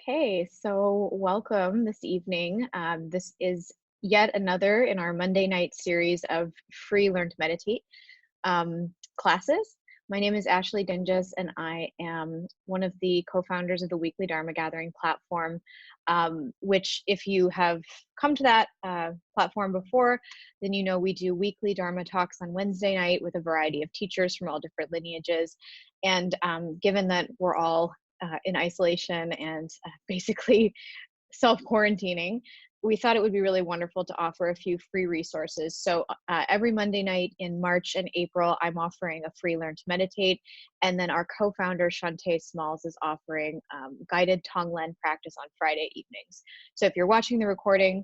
Okay, so welcome this evening. This is yet another in our Monday night series of free Learn to Meditate classes. My name is Ashley Dinges, and I am one of the co-founders of the Weekly Dharma Gathering platform, which if you have come to that platform before, then you know we do weekly Dharma talks on Wednesday night with a variety of teachers from all different lineages. And given that we're all in isolation and basically self-quarantining, we thought it would be really wonderful to offer a few free resources. So every Monday night in March and April, I'm offering a free Learn to Meditate. And then our co-founder, Shantae Smalls, is offering guided Tonglen practice on Friday evenings. So if you're watching the recording,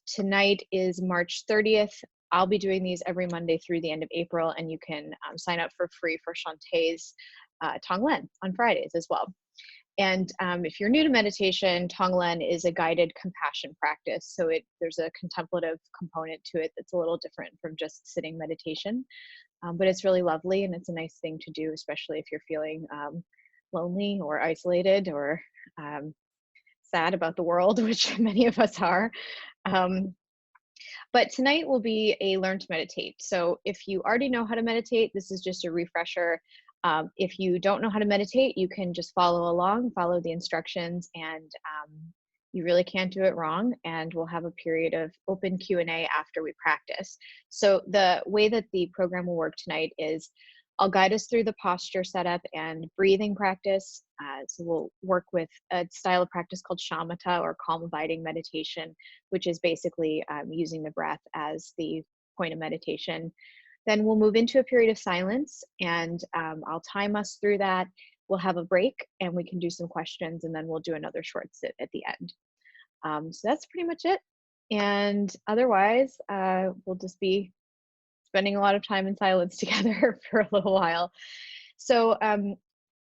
tonight is March 30th. I'll be doing these every Monday through the end of April, and you can sign up for free for Shantae's Tonglen on Fridays as well. And if you're new to meditation, Tonglen is a guided compassion practice. So there's a contemplative component to it that's a little different from just sitting meditation. But it's really lovely, and it's a nice thing to do, especially if you're feeling lonely or isolated or sad about the world, which many of us are. But tonight will be a Learn to Meditate. So if you already know how to meditate, this is just a refresher. If you don't know how to meditate, you can just follow along, follow the instructions, and you really can't do it wrong. And we'll have a period of open Q&A after we practice. So the way that the program will work tonight is I'll guide us through the posture setup and breathing practice. So we'll work with a style of practice called shamatha, or calm abiding meditation, which is basically using the breath as the point of meditation. Then we'll move into a period of silence, and I'll time us through that. We'll have a break, and we can do some questions, and then we'll do another short sit at the end. So that's pretty much it. And otherwise, we'll just be spending a lot of time in silence together for a little while. So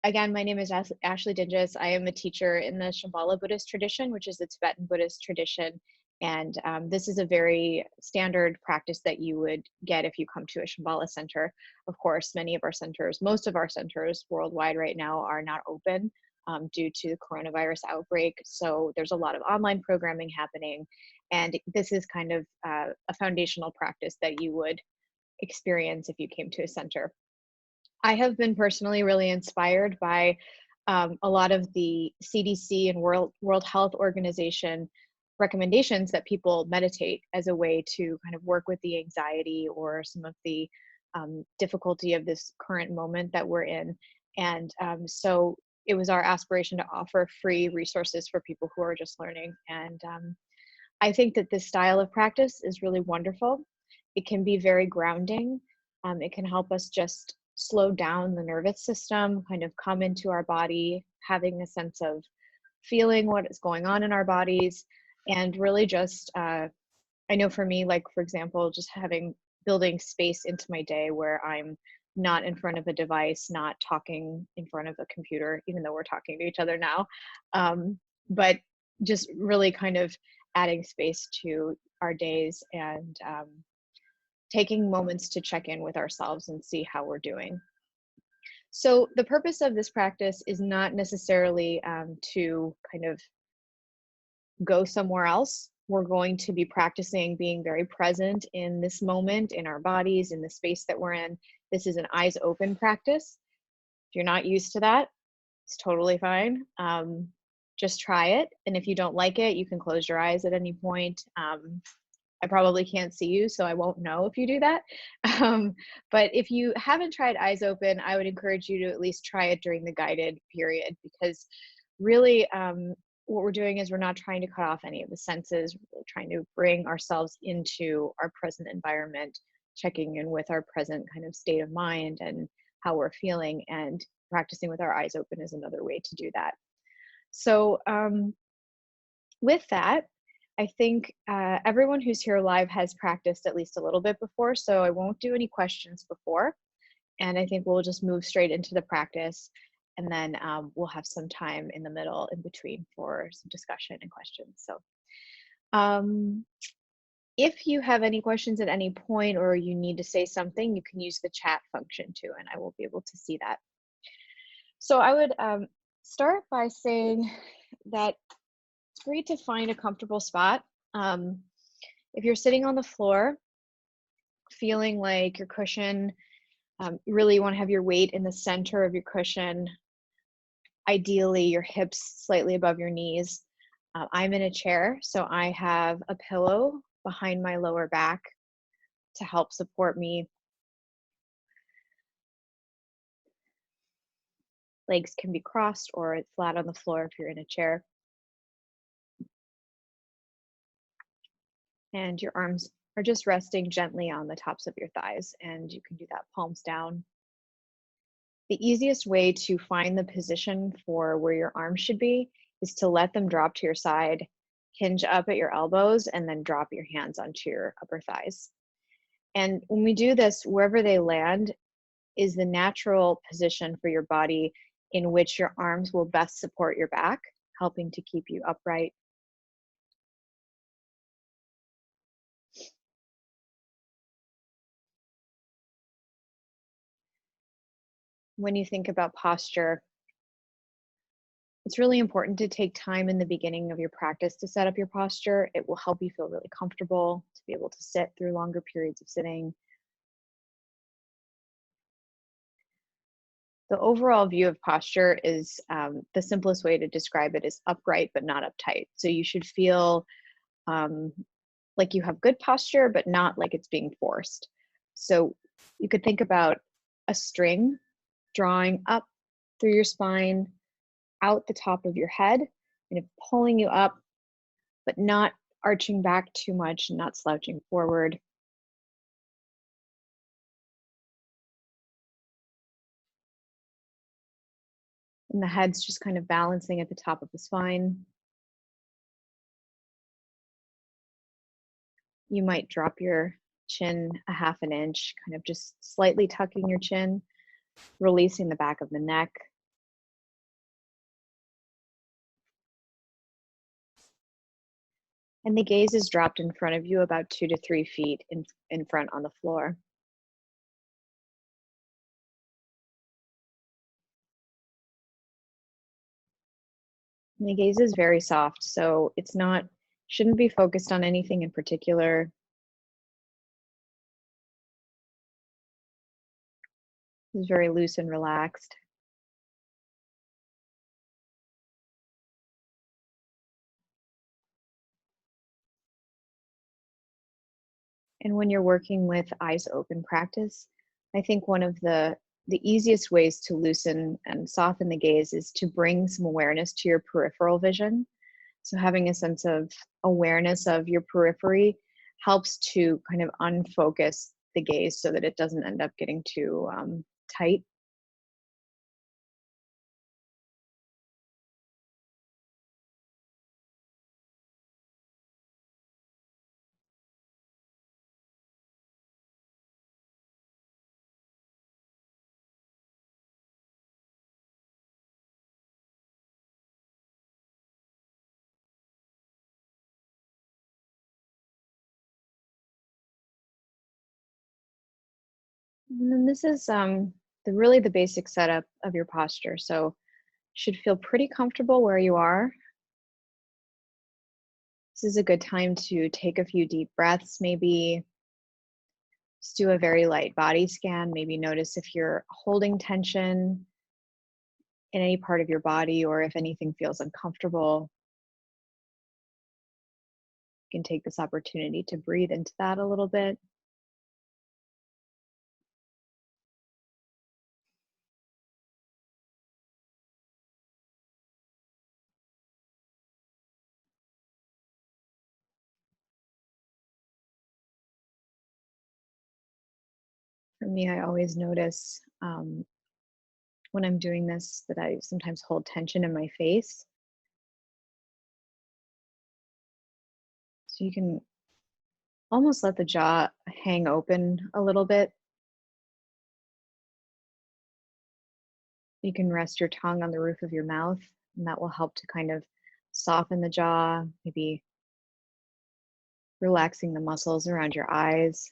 again, my name is Ashley Dinges. I am a teacher in the Shambhala Buddhist tradition, which is the Tibetan Buddhist tradition. And this is a very standard practice that you would get if you come to a Shambhala center. Of course, most of our centers worldwide right now are not open due to the coronavirus outbreak. So there's a lot of online programming happening. And this is kind of a foundational practice that you would experience if you came to a center. I have been personally really inspired by a lot of the CDC and World Health Organization recommendations that people meditate as a way to kind of work with the anxiety or some of the difficulty of this current moment that we're in. And so it was our aspiration to offer free resources for people who are just learning. And I think that this style of practice is really wonderful. It can be very grounding. It can help us just slow down the nervous system, kind of come into our body, having a sense of feeling what is going on in our bodies, and really just, I know for me, like for example, just building space into my day where I'm not in front of a device, not talking in front of a computer, even though we're talking to each other now, but just really kind of adding space to our days and taking moments to check in with ourselves and see how we're doing. So the purpose of this practice is not necessarily to kind of go somewhere else. We're going to be practicing being very present in this moment, in our bodies, in the space that we're in. This is an eyes open practice. If you're not used to that, it's totally fine. Just try it. And if you don't like it, you can close your eyes at any point. I probably can't see you, so I won't know if you do that. But if you haven't tried eyes open, I would encourage you to at least try it during the guided period, because really what we're doing is we're not trying to cut off any of the senses. We're trying to bring ourselves into our present environment, checking in with our present kind of state of mind and how we're feeling, and practicing with our eyes open is another way to do that. So with that, I think everyone who's here live has practiced at least a little bit before, so I won't do any questions before. And I think we'll just move straight into the practice, and then we'll have some time in the middle in between for some discussion and questions. So if you have any questions at any point or you need to say something, you can use the chat function too, and I will be able to see that. So I would start by saying that it's great to find a comfortable spot. Um, if you're sitting on the floor, feeling like your cushion, you really want to have your weight in the center of your cushion, ideally your hips slightly above your knees. I'm in a chair, so I have a pillow behind my lower back to help support me. Legs can be crossed or flat on the floor if you're in a chair. And your arms are just resting gently on the tops of your thighs, and you can do that palms down. The easiest way to find the position for where your arms should be is to let them drop to your side, hinge up at your elbows, and then drop your hands onto your upper thighs. And when we do this, wherever they land is the natural position for your body in which your arms will best support your back, helping to keep you upright. When you think about posture, it's really important to take time in the beginning of your practice to set up your posture. It will help you feel really comfortable to be able to sit through longer periods of sitting. The overall view of posture is the simplest way to describe it is upright but not uptight. So you should feel um, like you have good posture, but not like it's being forced. So you could think about a string drawing up through your spine, out the top of your head, and pulling you up, but not arching back too much, not slouching forward. And the head's just kind of balancing at the top of the spine. You might drop your chin a half an inch, kind of just slightly tucking your chin, releasing the back of the neck. And the gaze is dropped in front of you about 2 to 3 feet in front on the floor. And the gaze is very soft, so it's not, shouldn't be focused on anything in particular. It's very loose and relaxed. And when you're working with eyes open practice, I think one of the easiest ways to loosen and soften the gaze is to bring some awareness to your peripheral vision. So having a sense of awareness of your periphery helps to kind of unfocus the gaze so that it doesn't end up getting too tight. And then this is really the basic setup of your posture. So should feel pretty comfortable where you are. This is a good time to take a few deep breaths, maybe just do a very light body scan. Maybe notice if you're holding tension in any part of your body or if anything feels uncomfortable. You can take this opportunity to breathe into that a little bit. For me, I always notice when I'm doing this that I sometimes hold tension in my face. So you can almost let the jaw hang open a little bit. You can rest your tongue on the roof of your mouth, and that will help to kind of soften the jaw, maybe relaxing the muscles around your eyes.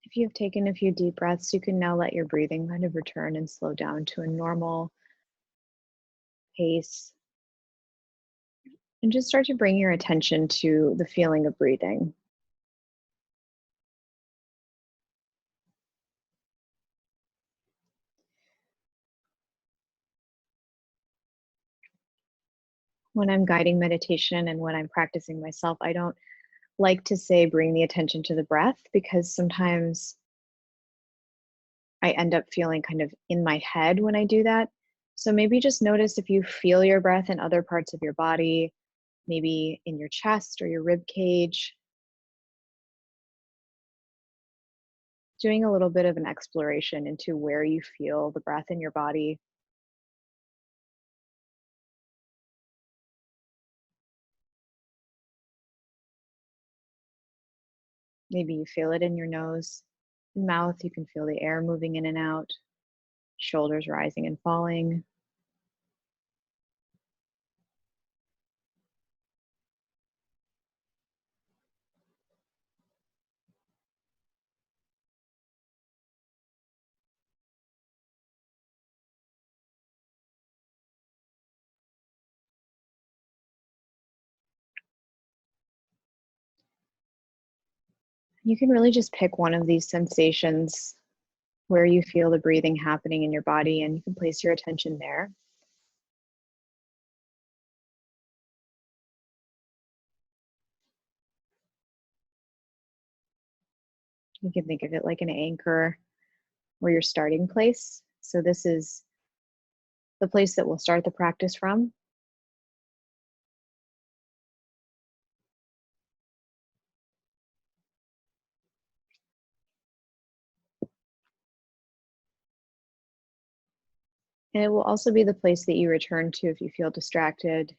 If you've taken a few deep breaths, you can now let your breathing kind of return and slow down to a normal pace. And just start to bring your attention to the feeling of breathing. When I'm guiding meditation and when I'm practicing myself, I don't like to say bring the attention to the breath because sometimes I end up feeling kind of in my head when I do that. So maybe just notice if you feel your breath in other parts of your body, maybe in your chest or your rib cage, doing a little bit of an exploration into where you feel the breath in your body. Maybe you feel it in your nose and mouth. You can feel the air moving in and out, shoulders rising and falling. You can really just pick one of these sensations where you feel the breathing happening in your body, and you can place your attention there. You can think of it like an anchor or your starting place. So, this is the place that we'll start the practice from. And it will also be the place that you return to if you feel distracted,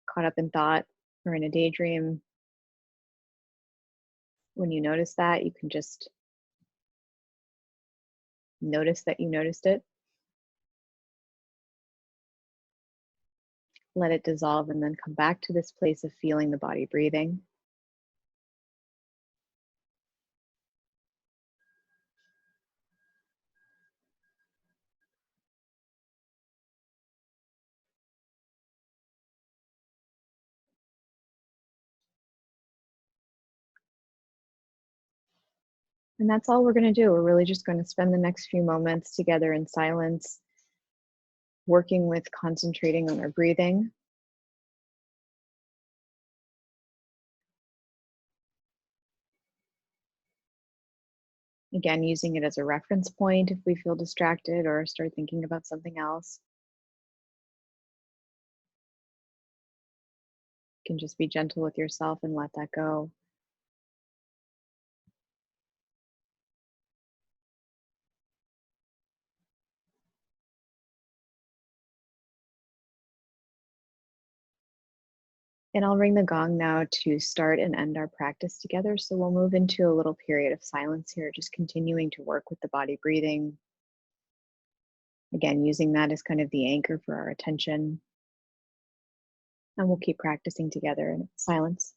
caught up in thought, or in a daydream. When you notice that, you can just notice that you noticed it, let it dissolve, and then come back to this place of feeling the body breathing. And that's all we're going to do. We're really just going to spend the next few moments together in silence, working with concentrating on our breathing. Again, using it as a reference point if we feel distracted or start thinking about something else. You can just be gentle with yourself and let that go. And I'll ring the gong now to start and end our practice together. So we'll move into a little period of silence here, just continuing to work with the body breathing. Again, using that as kind of the anchor for our attention. And we'll keep practicing together in silence.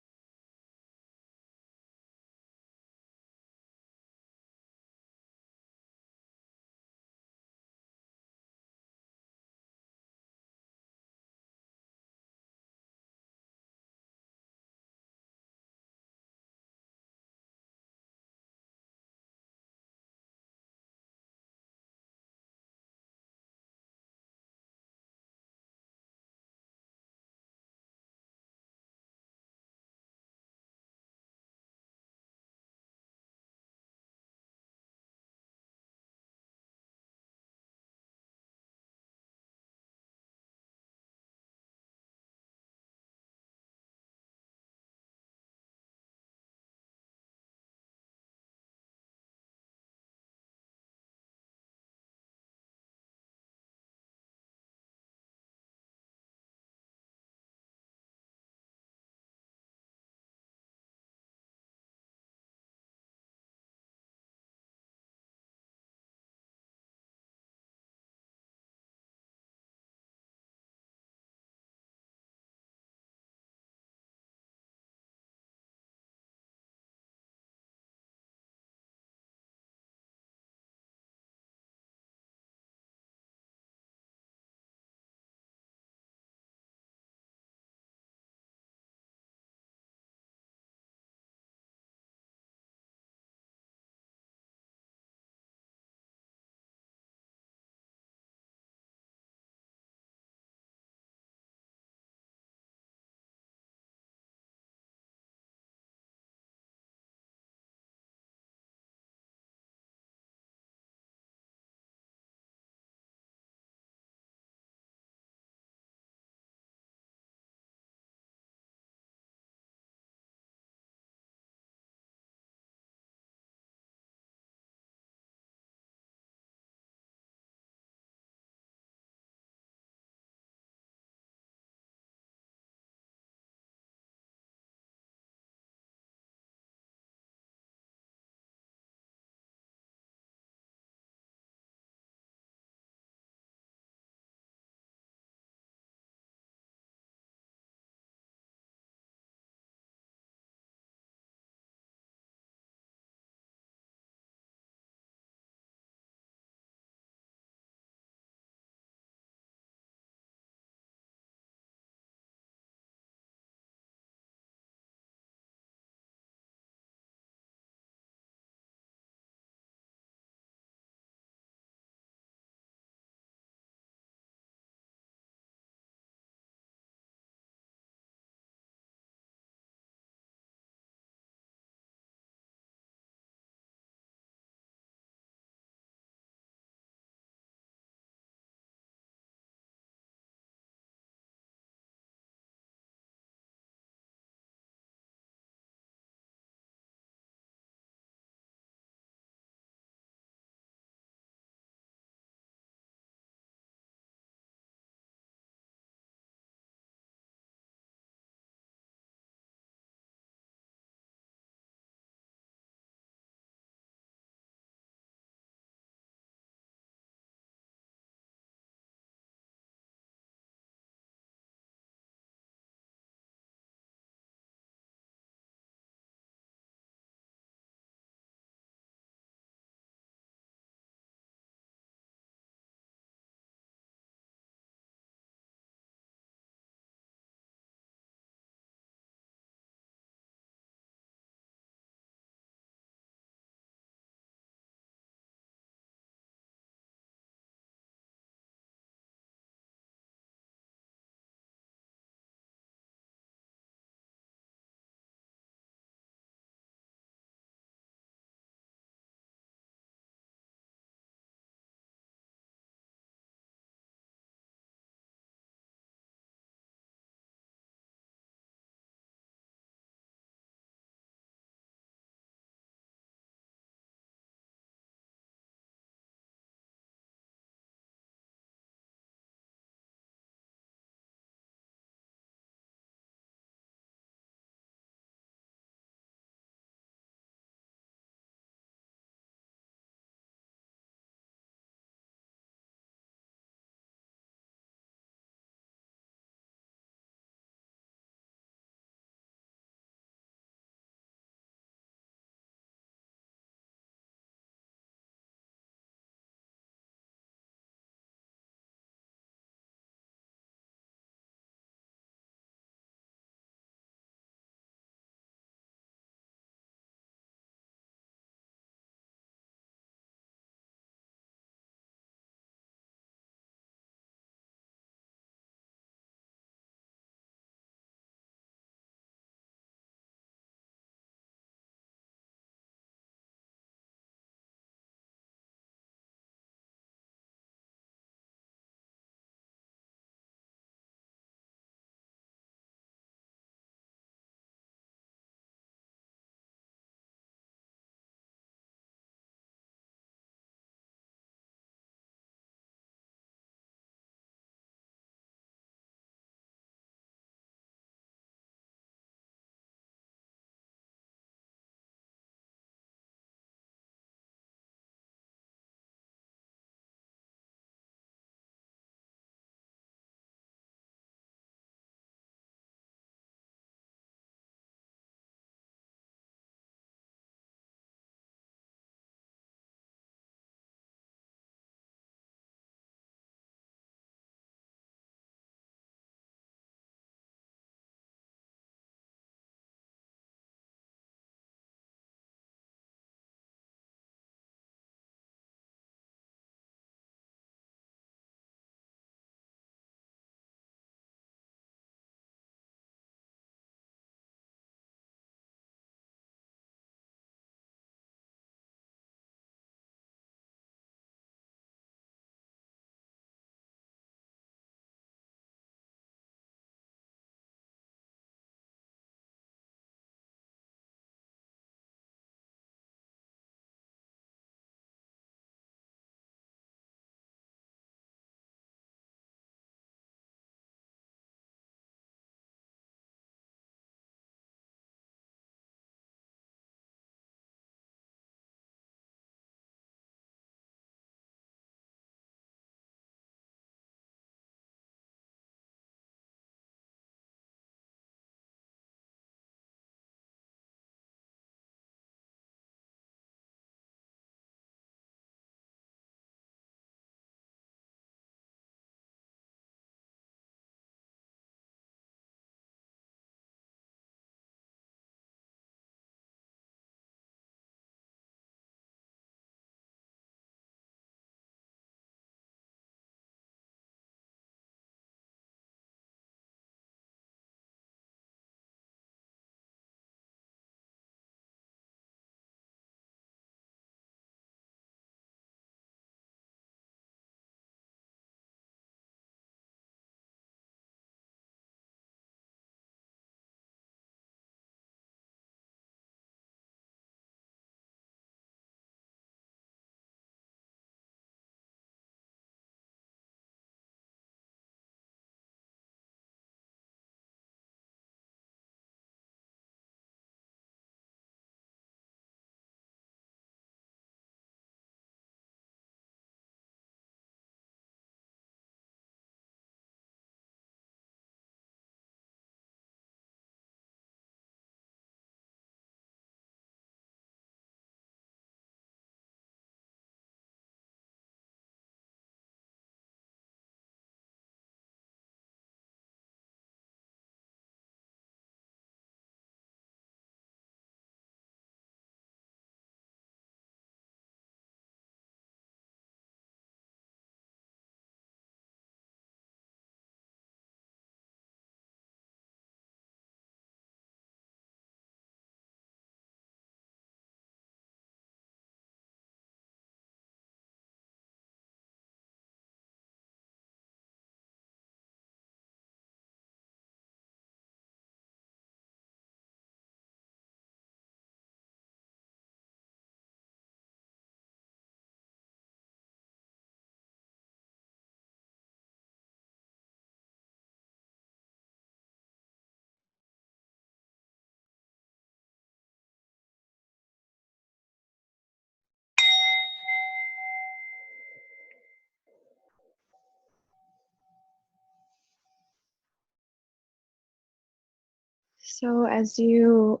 So as you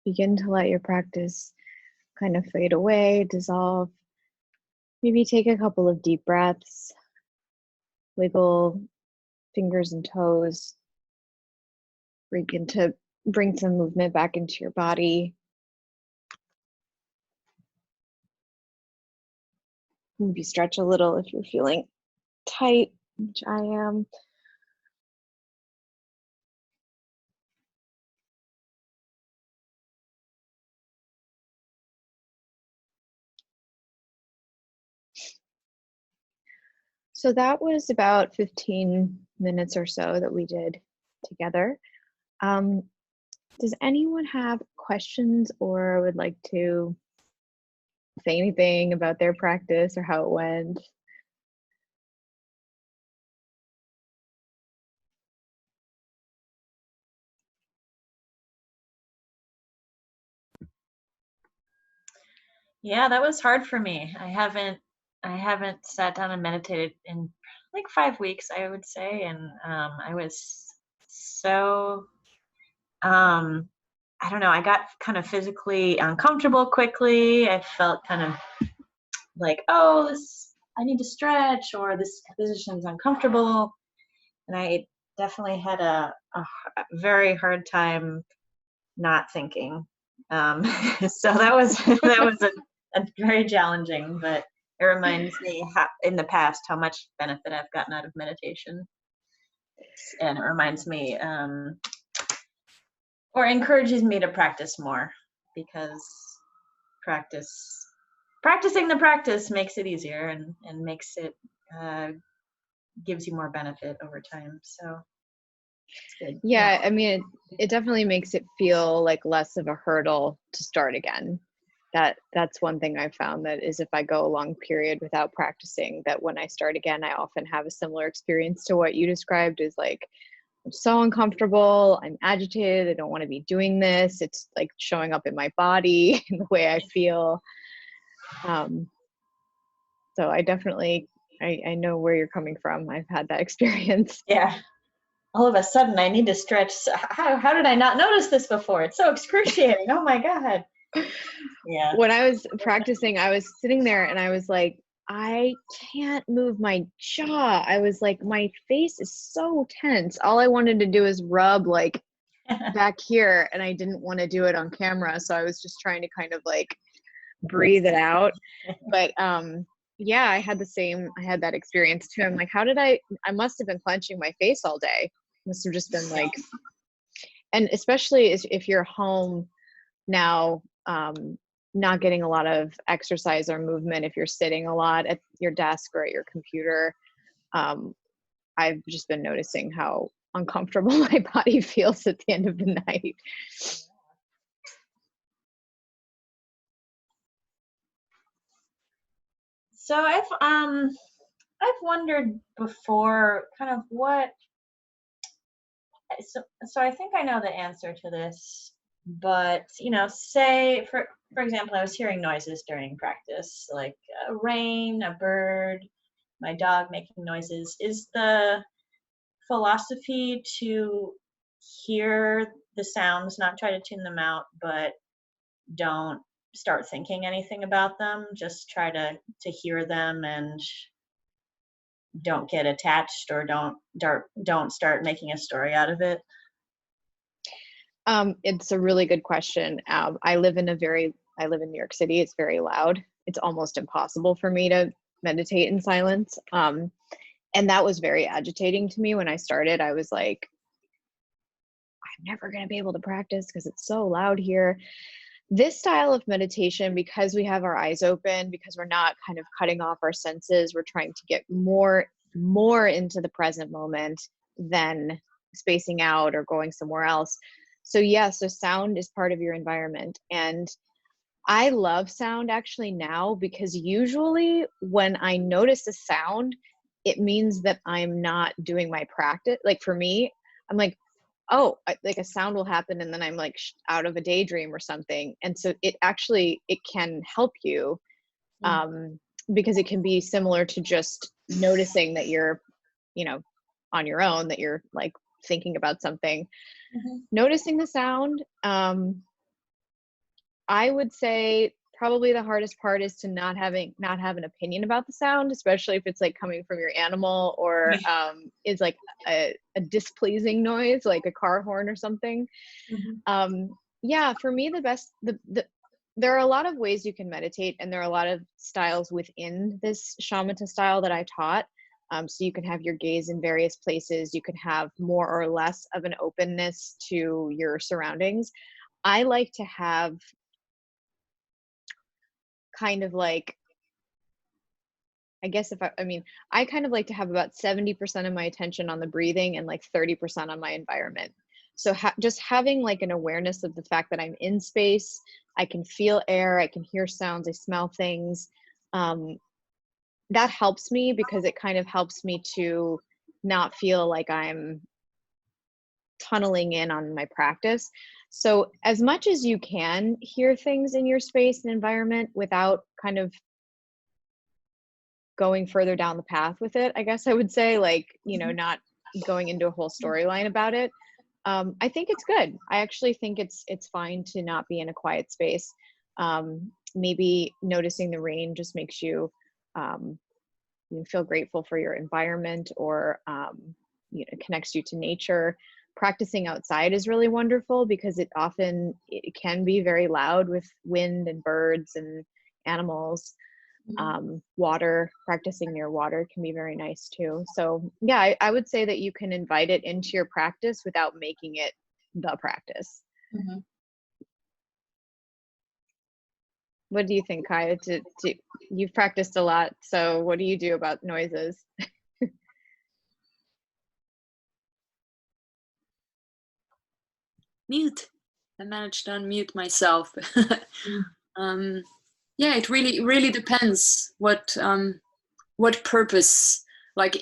begin to let your practice kind of fade away, dissolve, maybe take a couple of deep breaths, wiggle fingers and toes, begin to bring some movement back into your body. Maybe stretch a little if you're feeling tight, which I am. So that was about 15 minutes or so that we did together. Um, does anyone have questions or would like to say anything about their practice or how it went? Yeah, that was hard for me. I haven't sat down and meditated in like 5 weeks, I would say, and I was so I don't know. I got kind of physically uncomfortable quickly. I felt kind of like, oh, this I need to stretch, or this position's uncomfortable, and I definitely had a very hard time not thinking. Um, so that was that was a very challenging, but it reminds me in the past how much benefit I've gotten out of meditation, and it reminds me or encourages me to practice more because practicing the practice makes it easier and makes it uh, gives you more benefit over time. So it's good. Yeah. Yeah, I mean, it definitely makes it feel like less of a hurdle to start again. That's one thing I found, that is if I go a long period without practicing, that when I start again, I often have a similar experience to what you described, is like, I'm so uncomfortable, I'm agitated, I don't want to be doing this. It's like showing up in my body in the way I feel. Um, so I definitely, I know where you're coming from. I've had that experience. Yeah. All of a sudden I need to stretch. How did I not notice this before? It's so excruciating. Oh my God. Yeah. When I was practicing, I was sitting there and I was like, I can't move my jaw. I was like, my face is so tense. All I wanted to do is rub like back here, and I didn't want to do it on camera. So I was just trying to kind of like breathe it out. But yeah, I had that experience too. I'm like, how did I must have been clenching my face all day. Must have just been like, and especially if you're home now, not getting a lot of exercise or movement, if you're sitting a lot at your desk or at your computer, I've just been noticing how uncomfortable my body feels at the end of the night. So I've wondered before kind of what so I think I know the answer to this, but say for example, I was hearing noises during practice, like rain, a bird, my dog making noises. Is the philosophy to hear the sounds, not try to tune them out, but don't start thinking anything about them, just try to hear them and don't get attached, or don't start making a story out of it? It's a really good question. I live in New York City. It's very loud. It's almost impossible for me to meditate in silence. And that was very agitating to me when I started. I was like, I'm never going to be able to practice because it's so loud here. This style of meditation, because we have our eyes open, because we're not kind of cutting off our senses, we're trying to get more into the present moment than spacing out or going somewhere else. So yeah, so sound is part of your environment. And I love sound actually now, because usually when I notice a sound, it means that I'm not doing my practice. Like for me, I'm like, oh, like a sound will happen and then I'm like out of a daydream or something. And so it can help you, Mm. because it can be similar to just noticing that you're, you know, on your own, that you're like thinking about something. Mm-hmm. Noticing the sound, I would say probably the hardest part is to not have an opinion about the sound, especially if it's like coming from your animal or Yeah. is like a displeasing noise, like a car horn or something. Mm-hmm. Yeah, for me, there are a lot of ways you can meditate, and there are a lot of styles within this shamatha style that I taught. So you can have your gaze in various places. You can have more or less of an openness to your surroundings. I like to have kind of like, I guess I mean, I kind of like to have about 70% of my attention on the breathing and like 30% on my environment. So just having like an awareness of the fact that I'm in space, I can feel air, I can hear sounds, I smell things. That helps me because it kind of helps me to not feel like I'm tunneling in on my practice. So as much as you can hear things in your space and environment without kind of going further down the path with it, I guess I would say, like, not going into a whole storyline about it. I think it's good. I actually think it's fine to not be in a quiet space. Maybe noticing the rain just makes you, feel grateful for your environment, or connects you to nature. Practicing outside is really wonderful because it can be very loud with wind and birds and animals. Water, practicing near water can be very nice too. So yeah, I would say that you can invite it into your practice without making it the practice. Mm-hmm. What do you think, Kaya? You've practiced a lot, so what do you do about noises? Mute. I managed to unmute myself. Yeah, it really depends what purpose. Like,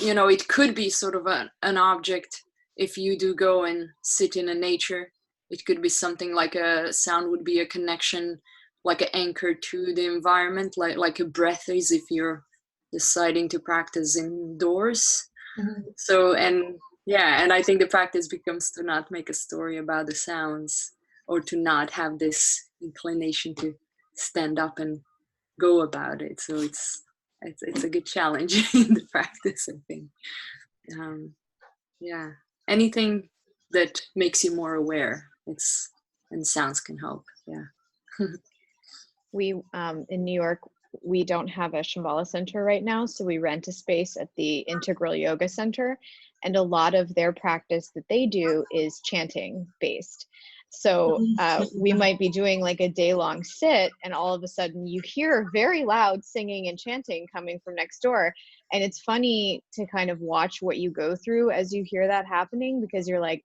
it could be sort of an object. If you do go and sit in a nature, it could be something like a sound would be a connection, like an anchor to the environment, like a breath is if you're deciding to practice indoors. Mm-hmm. So, and yeah, and I think the practice becomes to not make a story about the sounds, or to not have this inclination to stand up and go about it. So it's a good challenge in the practice, I think. Yeah, anything that makes you more aware, and sounds can help. Yeah. We in New York, we don't have a Shambhala center right now, so we rent a space at the Integral Yoga Center, and a lot of their practice that they do is chanting based. So we might be doing like a day-long sit, and all of a sudden you hear very loud singing and chanting coming from next door. And it's funny to kind of watch what you go through as you hear that happening, because you're like,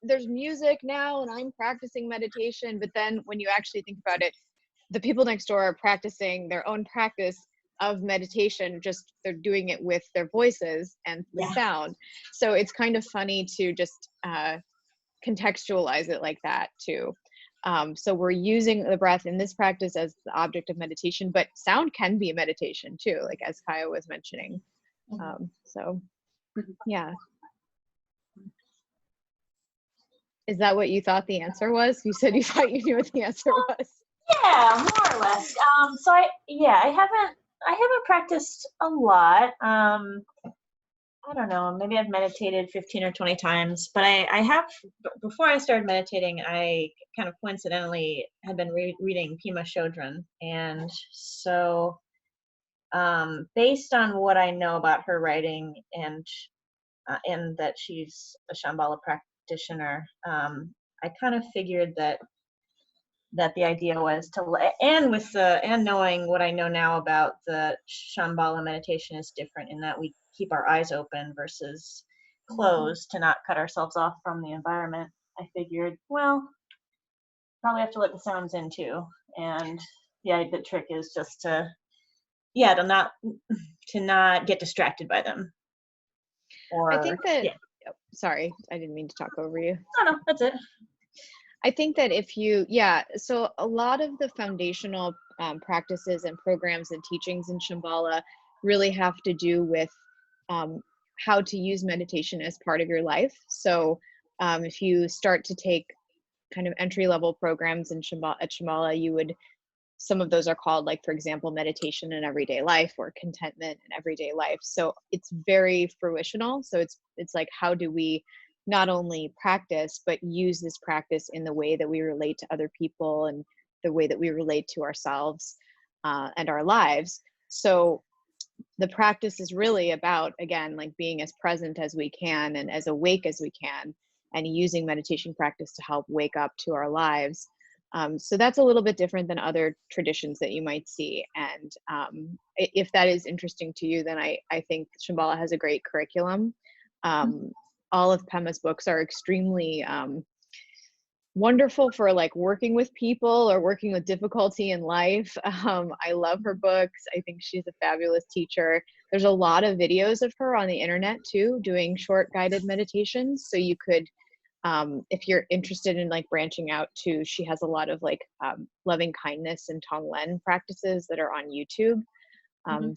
there's music now and I'm practicing meditation. But then when you actually think about it, the people next door are practicing their own practice of meditation, just they're doing it with their voices and the sound. So it's kind of funny to just contextualize it like that too. So we're using the breath in this practice as the object of meditation, but sound can be a meditation too, like as Kaya was mentioning. So yeah. Is that what you thought the answer was? You said you thought you knew what the answer was. Yeah, more or less. So I haven't practiced a lot. I don't know, maybe I've meditated 15 or 20 times, but I have, before I started meditating, I kind of coincidentally had been reading Pema Chodron. And so based on what I know about her writing, and that she's a Shambhala practitioner, I kind of figured that the idea was and knowing what I know now about the Shambhala meditation is different in that we keep our eyes open versus closed to not cut ourselves off from the environment. I figured, well, probably have to let the sounds in too. And yeah, the trick is just to not get distracted by them. Or I think that, sorry, I didn't mean to talk over you. No, that's it. I think that so a lot of the foundational practices and programs and teachings in Shambhala really have to do with how to use meditation as part of your life. So if you start to take kind of entry level programs in Shambhala, at Shambhala, you would, some of those are called, like, for example, meditation in everyday life or contentment in everyday life. So it's very fruitional. So it's like, how do we not only practice, but use this practice in the way that we relate to other people and the way that we relate to ourselves and our lives. So the practice is really about, again, like being as present as we can and as awake as we can, and using meditation practice to help wake up to our lives. So that's a little bit different than other traditions that you might see. And if that is interesting to you, then I think Shambhala has a great curriculum. All of Pema's books are extremely wonderful for like working with people or working with difficulty in life. I love her books. I think she's a fabulous teacher. There's a lot of videos of her on the internet too, doing short guided meditations. So you could, if you're interested in like branching out too, she has a lot of like loving kindness and Tonglen practices that are on YouTube.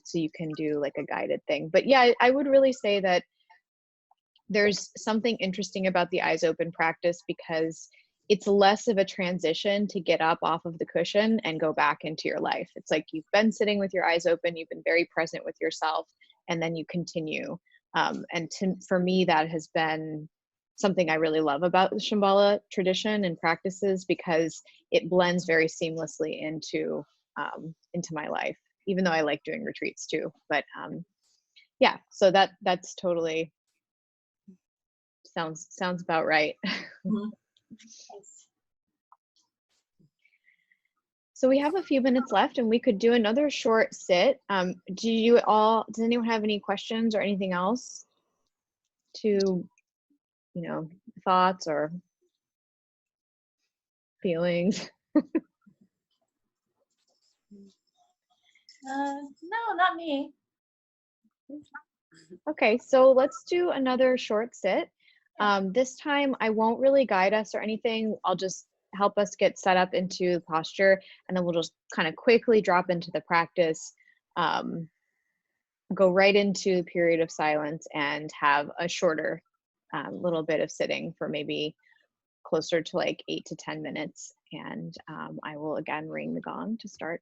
So you can do like a guided thing. But yeah, I would really say that there's something interesting about the eyes open practice because it's less of a transition to get up off of the cushion and go back into your life. It's like you've been sitting with your eyes open, you've been very present with yourself, and then you continue. For me, that has been something I really love about the Shambhala tradition and practices, because it blends very seamlessly into my life, even though I like doing retreats too. But yeah, so that's totally sounds about right. Yes. So we have a few minutes left and we could do another short sit. Does anyone have any questions or anything else to, thoughts or feelings? No, not me. Okay, so let's do another short sit. This time I won't really guide us or anything. I'll just help us get set up into posture, and then we'll just kind of quickly drop into the practice, go right into a period of silence and have a shorter little bit of sitting for maybe closer to like 8 to 10 minutes. And I will again ring the gong to start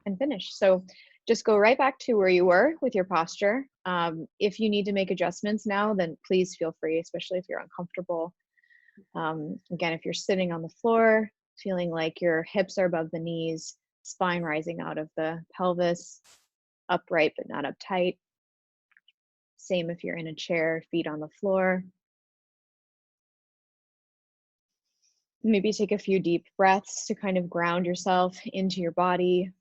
and finish. So just go right back to where you were with your posture. If you need to make adjustments now, then please feel free, especially if you're uncomfortable. Again, if you're sitting on the floor, feeling like your hips are above the knees, spine rising out of the pelvis, upright but not uptight. Same if you're in a chair, feet on the floor. Maybe take a few deep breaths to kind of ground yourself into your body.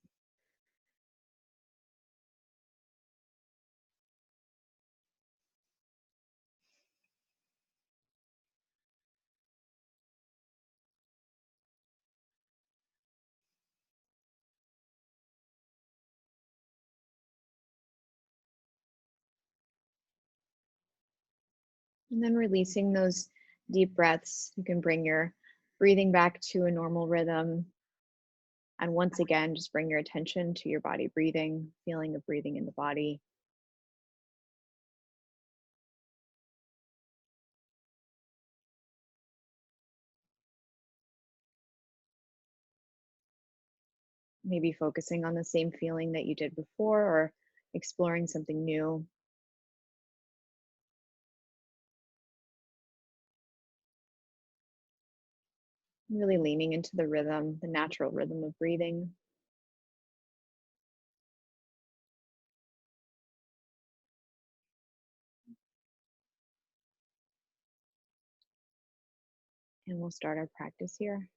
And then releasing those deep breaths, you can bring your breathing back to a normal rhythm. And once again, just bring your attention to your body breathing, feeling the breathing in the body. Maybe focusing on the same feeling that you did before or exploring something new. Really leaning into the rhythm, the natural rhythm of breathing. And we'll start our practice here.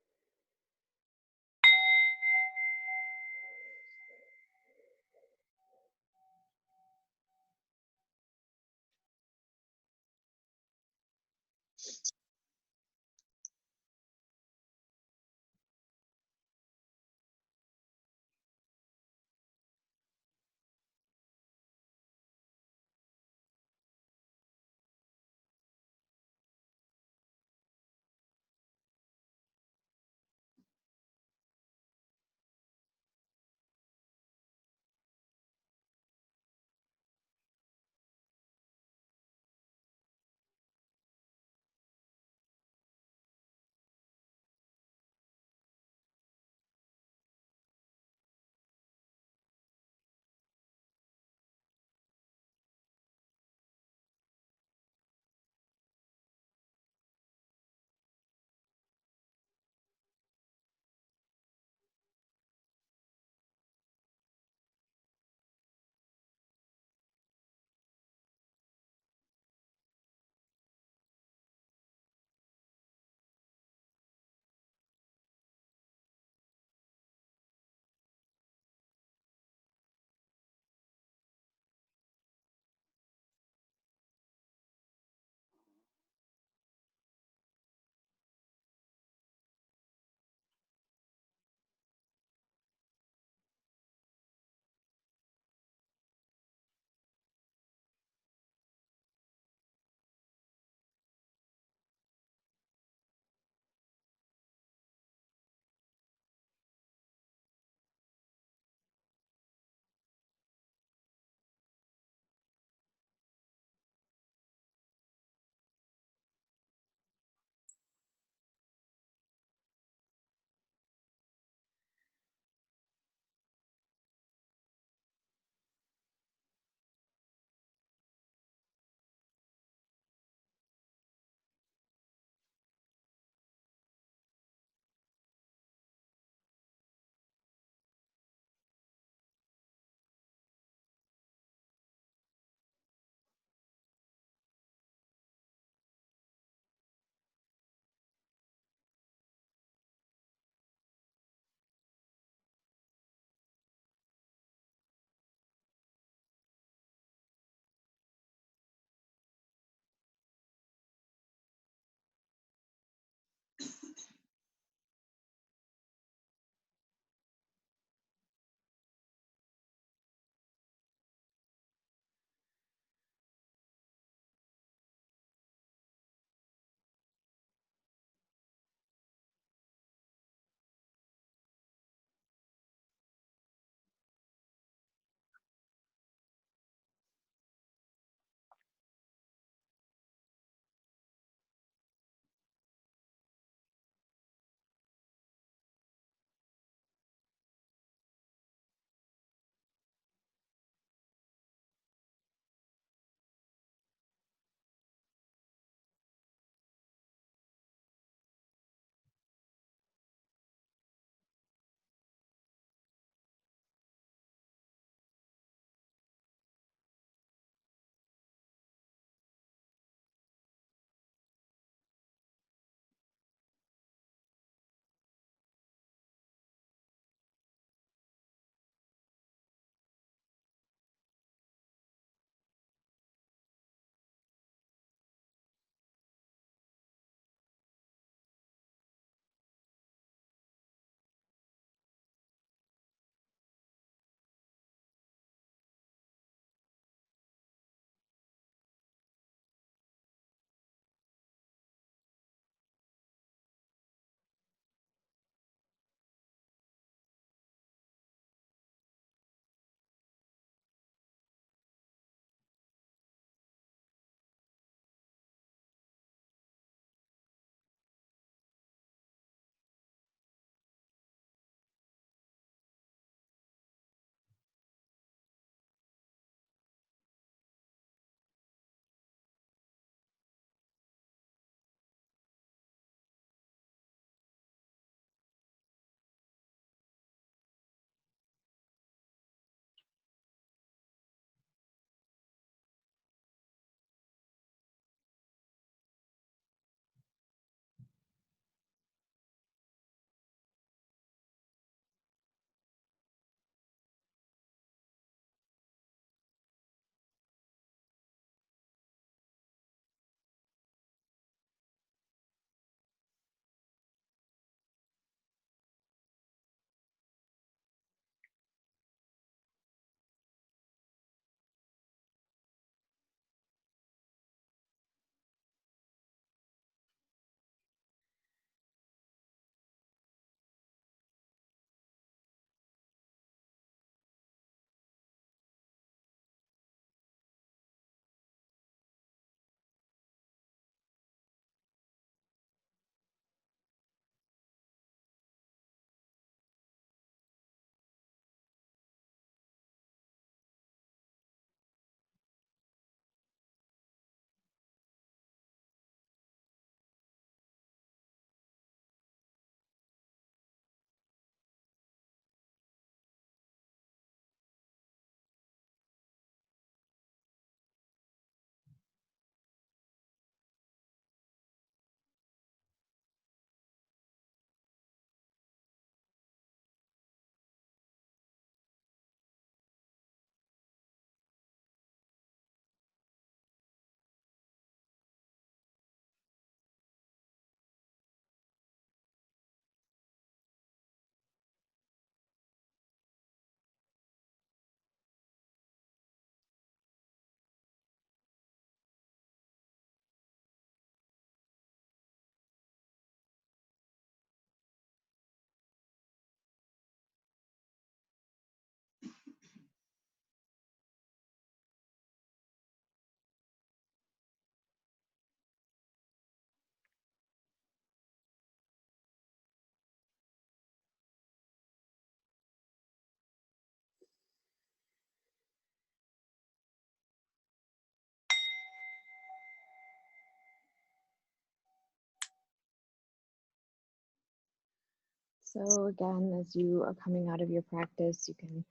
So again, as you are coming out of your practice, you can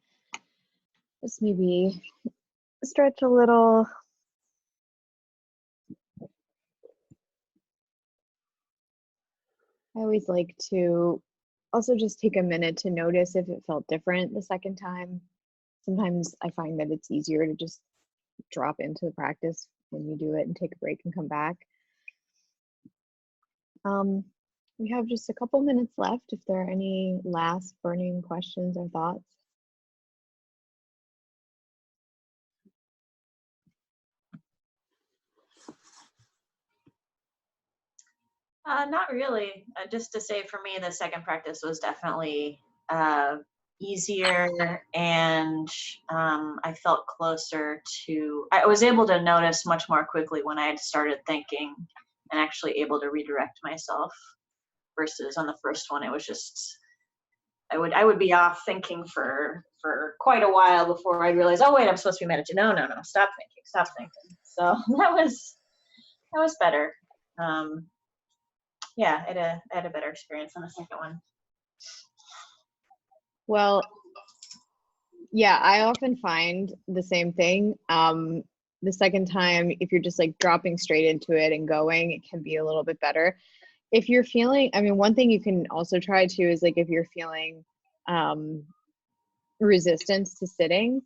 just maybe stretch a little. I always like to also just take a minute to notice if it felt different the second time. Sometimes I find that it's easier to just drop into the practice when you do it and take a break and come back. We have just a couple minutes left if there are any last burning questions or thoughts. Not really. Just to say, for me, the second practice was definitely easier, and I felt closer to. I was able to notice much more quickly when I had started thinking, and actually able to redirect myself. Versus on the first one, it was just I would be off thinking for quite a while before I'd realize, oh wait, I'm supposed to be meditating. No, stop thinking. So that was better. Yeah, I had a better experience on the second one. Well, yeah, I often find the same thing. The second time, if you're just like dropping straight into it and going, it can be a little bit better. If you're feeling, I mean, one thing you can also try too is like if you're feeling resistance to sitting,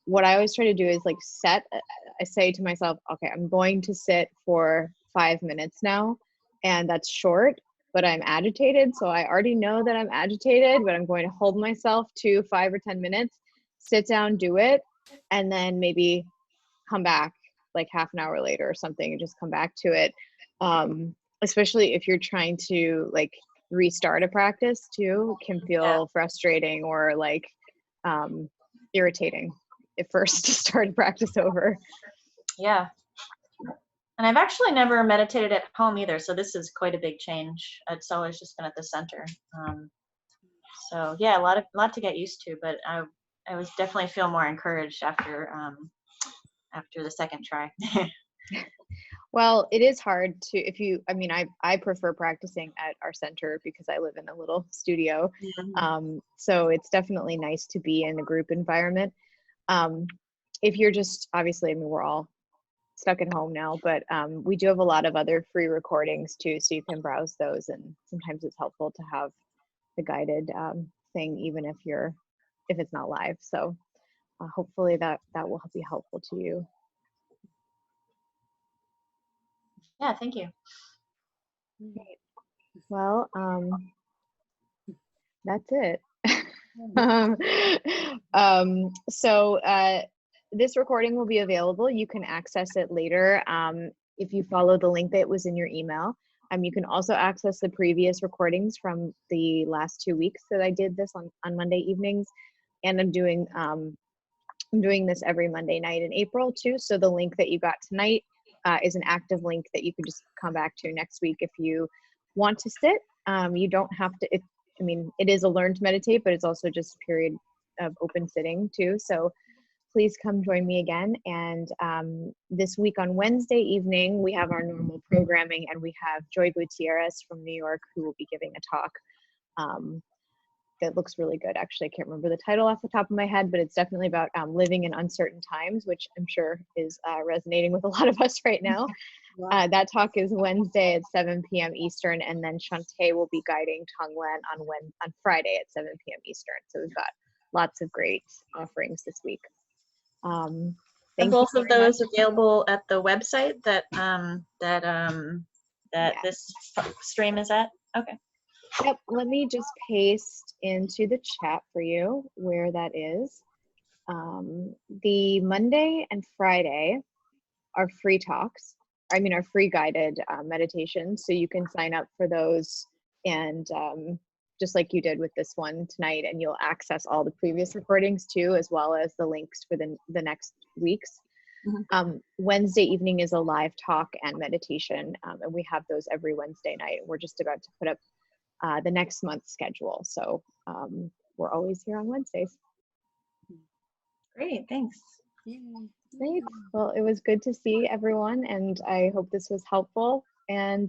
what I always try to do is like I say to myself, okay, I'm going to sit for 5 minutes now, and that's short, but I'm agitated. So I already know that I'm agitated, but I'm going to hold myself to 5 or 10 minutes, sit down, do it, and then maybe come back like half an hour later or something and just come back to it. Especially if you're trying to like restart a practice too, can feel frustrating or like irritating at first to start a practice over. Yeah. And I've actually never meditated at home either, so this is quite a big change. It's always just been at the center. So yeah, a lot to get used to, but I was definitely feel more encouraged after the second try. Well, it is hard to, if you, I mean, I prefer practicing at our center because I live in a little studio. So it's definitely nice to be in a group environment. If you're just, obviously, I mean, we're all stuck at home now, but we do have a lot of other free recordings too, so you can browse those, and sometimes it's helpful to have the guided thing, even if it's not live. So hopefully that will be helpful to you. Yeah, thank you. Great. Well, that's it. So this recording will be available. You can access it later if you follow the link that was in your email. You can also access the previous recordings from the last 2 weeks that I did this on Monday evenings, and I'm doing this every Monday night in April too. So the link that you got tonight is an active link that you can just come back to next week if you want to sit. You don't have to. I mean, it is a learn to meditate, but it's also just a period of open sitting too. So please come join me again. And this week on Wednesday evening, we have our normal programming, and we have Joy Gutierrez from New York who will be giving a talk that looks really good. Actually, I can't remember the title off the top of my head, but it's definitely about living in uncertain times, which I'm sure is resonating with a lot of us right now. That talk is Wednesday at 7 p.m. Eastern, and then Shantae will be guiding Tonglen on Friday at 7 p.m. Eastern. So we've got lots of great offerings this week. Are both of those available at the website that this stream is at? Okay. Yep, let me just paste into the chat for you where that is. The Monday and Friday are free talks. I mean, are free guided meditations. So you can sign up for those, and just like you did with this one tonight, and you'll access all the previous recordings too, as well as the links for the next weeks. Wednesday evening is a live talk and meditation, and we have those every Wednesday night. We're just about to put up the next month's schedule. So we're always here on Wednesdays. Great, thanks. Thanks. Well, it was good to see everyone, and I hope this was helpful, and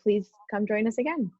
please come join us again.